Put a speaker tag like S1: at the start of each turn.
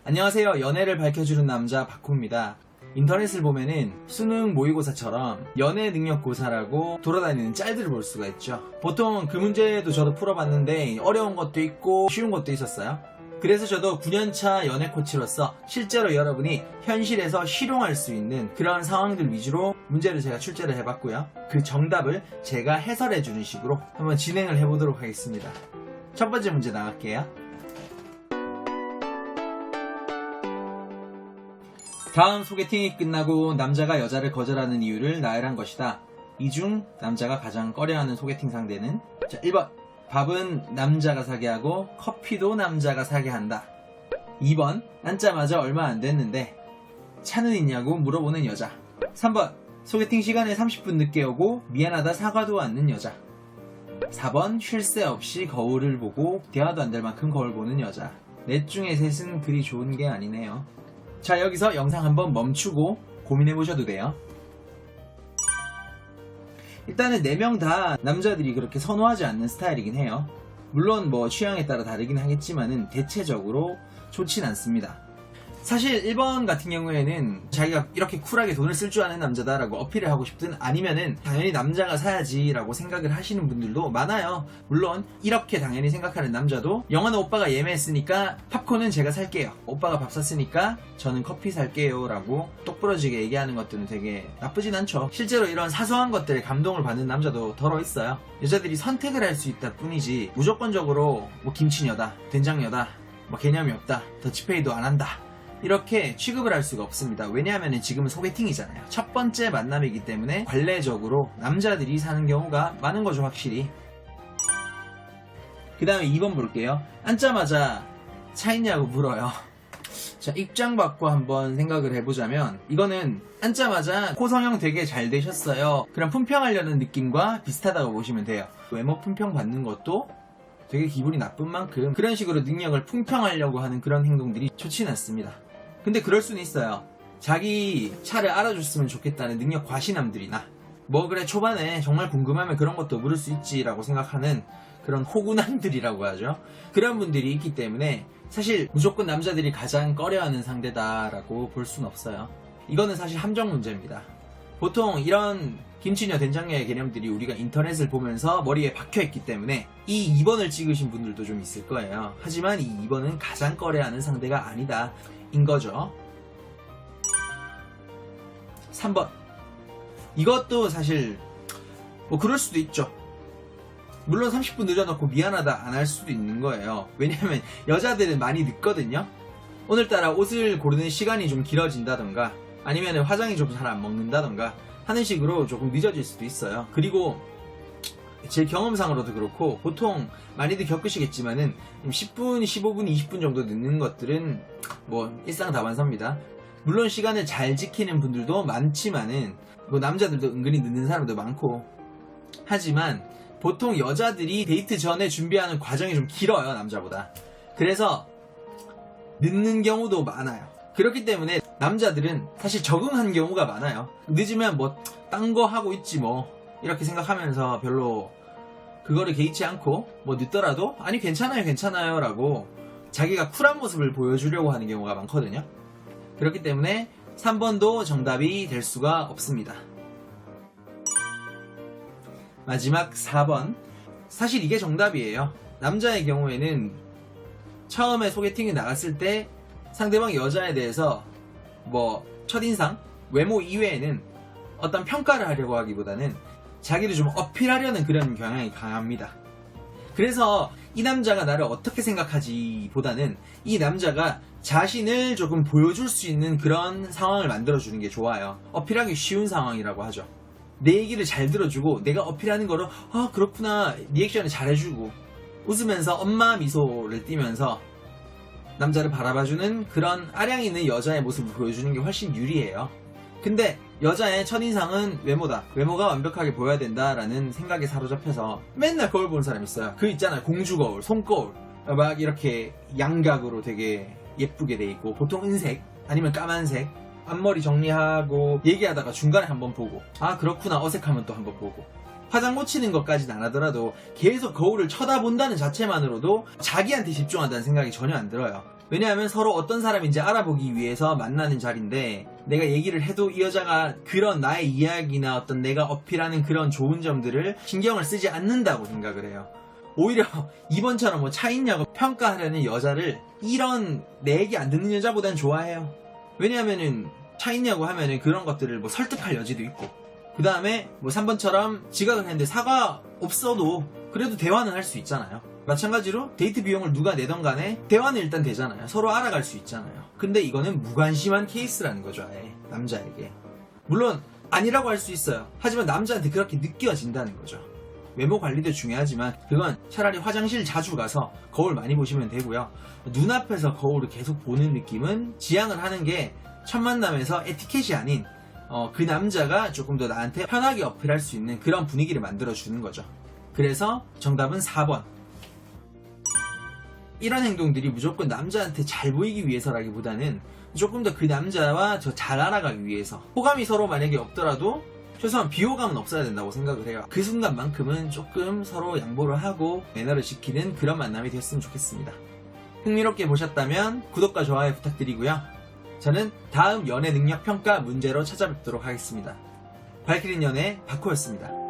S1: 안녕하세요. 연애를 밝혀주는 남자 박호입니다. 인터넷을 보면은 수능 모의고사처럼 연애 능력고사라고 돌아다니는 짤들을 볼 수가 있죠. 보통 그 문제도 저도 풀어봤는데 어려운 것도 있고 쉬운 것도 있었어요. 그래서 저도 9년차 연애 코치로서 실제로 여러분이 현실에서 실용할 수 있는 그런 상황들 위주로 문제를 제가 출제를 해봤고요. 그 정답을 제가 해설해주는 식으로 한번 진행을 해보도록 하겠습니다. 첫 번째 문제 나갈게요. 다음 소개팅이 끝나고 남자가 여자를 거절하는 이유를 나열한 것이다. 이 중 남자가 가장 꺼려하는 소개팅 상대는? 자, 1번. 밥은 남자가 사게 하고 커피도 남자가 사게 한다. 2번. 앉자마자 얼마 안 됐는데 차는 있냐고 물어보는 여자. 3번. 소개팅 시간에 30분 늦게 오고 미안하다 사과도 않는 여자. 4번. 쉴 새 없이 거울을 보고 대화도 안 될 만큼 거울 보는 여자. 넷 중에 셋은 그리 좋은 게 아니네요. 자, 여기서 영상 한번 멈추고 고민해보셔도 돼요. 일단은 4명 다 남자들이 그렇게 선호하지 않는 스타일이긴 해요. 물론 뭐 취향에 따라 다르긴 하겠지만은 대체적으로 좋진 않습니다. 사실 1번 같은 경우에는 자기가 이렇게 쿨하게 돈을 쓸 줄 아는 남자다라고 어필을 하고 싶든 아니면은 당연히 남자가 사야지 라고 생각을 하시는 분들도 많아요. 물론 이렇게 당연히 생각하는 남자도 영화는 오빠가 예매했으니까 팝콘은 제가 살게요, 오빠가 밥 샀으니까 저는 커피 살게요 라고 똑부러지게 얘기하는 것들은 되게 나쁘진 않죠. 실제로 이런 사소한 것들에 감동을 받는 남자도 덜어 있어요. 여자들이 선택을 할 수 있다 뿐이지 무조건적으로 뭐 김치녀다, 된장녀다, 뭐 개념이 없다, 더치페이도 안 한다 이렇게 취급을 할 수가 없습니다. 왜냐하면 지금은 소개팅이잖아요. 첫 번째 만남이기 때문에 관례적으로 남자들이 사는 경우가 많은 거죠, 확실히. 그 다음에 2번 볼게요. 앉자마자 차 있냐고 물어요. 자, 입장 바꿔 한번 생각을 해보자면 이거는 앉자마자 호성형 되게 잘 되셨어요, 그런 품평하려는 느낌과 비슷하다고 보시면 돼요. 외모 품평 받는 것도 되게 기분이 나쁜 만큼 그런 식으로 능력을 품평하려고 하는 그런 행동들이 좋진 않습니다. 근데 그럴 수는 있어요. 자기 차를 알아줬으면 좋겠다는 능력 과신남들이나 뭐 그래 초반에 정말 궁금하면 그런 것도 물을 수 있지라고 생각하는 그런 호구남들이라고 하죠. 그런 분들이 있기 때문에 사실 무조건 남자들이 가장 꺼려하는 상대다라고 볼 수는 없어요. 이거는 사실 함정 문제입니다. 보통 이런 김치녀 된장녀의 개념들이 우리가 인터넷을 보면서 머리에 박혀있기 때문에 이 2번을 찍으신 분들도 좀 있을 거예요. 하지만 이 2번은 가장 꺼려하는 상대가 아니다 인 거죠. 3번. 이것도 사실 뭐 그럴 수도 있죠. 물론 30분 늦어놓고 미안하다 안 할 수도 있는 거예요. 왜냐면 여자들은 많이 늦거든요. 오늘따라 옷을 고르는 시간이 좀 길어진다던가 아니면 화장이 좀 잘 안 먹는다던가 하는 식으로 조금 늦어질 수도 있어요. 그리고 제 경험상으로도 그렇고 보통 많이들 겪으시겠지만은 10분, 15분, 20분 정도 늦는 것들은 뭐 일상다반사입니다. 물론 시간을 잘 지키는 분들도 많지만은 뭐 남자들도 은근히 늦는 사람도 많고 하지만 보통 여자들이 데이트 전에 준비하는 과정이 좀 길어요, 남자보다. 그래서 늦는 경우도 많아요. 그렇기 때문에 남자들은 사실 적응한 경우가 많아요. 늦으면 뭐 딴 거 하고 있지 뭐 이렇게 생각하면서 별로 그거를 개의치 않고 뭐 늦더라도 아니 괜찮아요 라고 자기가 쿨한 모습을 보여주려고 하는 경우가 많거든요. 그렇기 때문에 3번도 정답이 될 수가 없습니다. 마지막 4번. 사실 이게 정답이에요. 남자의 경우에는 처음에 소개팅에 나갔을 때 상대방 여자에 대해서 뭐 첫인상, 외모 이외에는 어떤 평가를 하려고 하기보다는 자기를 좀 어필하려는 그런 경향이 강합니다. 그래서 이 남자가 나를 어떻게 생각하지 보다는 이 남자가 자신을 조금 보여줄 수 있는 그런 상황을 만들어주는 게 좋아요. 어필하기 쉬운 상황이라고 하죠. 내 얘기를 잘 들어주고 내가 어필하는 거를 아 그렇구나 리액션을 잘해주고 웃으면서 엄마 미소를 띠면서 남자를 바라봐주는 그런 아량 있는 여자의 모습을 보여주는 게 훨씬 유리해요. 근데 여자의 첫인상은 외모다, 외모가 완벽하게 보여야 된다라는 생각에 사로잡혀서 맨날 거울 보는 사람 있어요. 그 있잖아요, 공주 거울, 손거울 막 이렇게 양각으로 되게 예쁘게 돼 있고 보통 은색 아니면 까만색, 앞머리 정리하고 얘기하다가 중간에 한번 보고 아 그렇구나 어색하면 또 한번 보고 화장 고치는 것까지는 안 하더라도 계속 거울을 쳐다본다는 자체만으로도 자기한테 집중한다는 생각이 전혀 안 들어요. 왜냐하면 서로 어떤 사람인지 알아보기 위해서 만나는 자리인데, 내가 얘기를 해도 이 여자가 그런 나의 이야기나 어떤 내가 어필하는 그런 좋은 점들을 신경을 쓰지 않는다고 생각을 해요. 오히려 이번처럼 뭐 차 있냐고 평가하려는 여자를 이런 내 얘기 안 듣는 여자보단 좋아해요. 왜냐하면은 차 있냐고 하면은 그런 것들을 뭐 설득할 여지도 있고, 그 다음에 뭐 3번처럼 지각을 했는데 사과 없어도 그래도 대화는 할 수 있잖아요. 마찬가지로 데이트 비용을 누가 내던 간에 대화는 일단 되잖아요. 서로 알아갈 수 있잖아요. 근데 이거는 무관심한 케이스라는 거죠, 아예 남자에게. 물론 아니라고 할 수 있어요. 하지만 남자한테 그렇게 느껴진다는 거죠. 외모 관리도 중요하지만 그건 차라리 화장실 자주 가서 거울 많이 보시면 되고요. 눈앞에서 거울을 계속 보는 느낌은 지양을 하는 게 첫 만남에서 에티켓이 아닌 그 남자가 조금 더 나한테 편하게 어필할 수 있는 그런 분위기를 만들어주는 거죠. 그래서 정답은 4번. 이런 행동들이 무조건 남자한테 잘 보이기 위해서라기보다는 조금 더 그 남자와 더 잘 알아가기 위해서, 호감이 서로 만약에 없더라도 최소한 비호감은 없어야 된다고 생각을 해요. 그 순간만큼은 조금 서로 양보를 하고 매너를 지키는 그런 만남이 됐으면 좋겠습니다. 흥미롭게 보셨다면 구독과 좋아요 부탁드리고요. 저는 다음 연애 능력 평가 문제로 찾아뵙도록 하겠습니다. 발키린 연애 박호였습니다.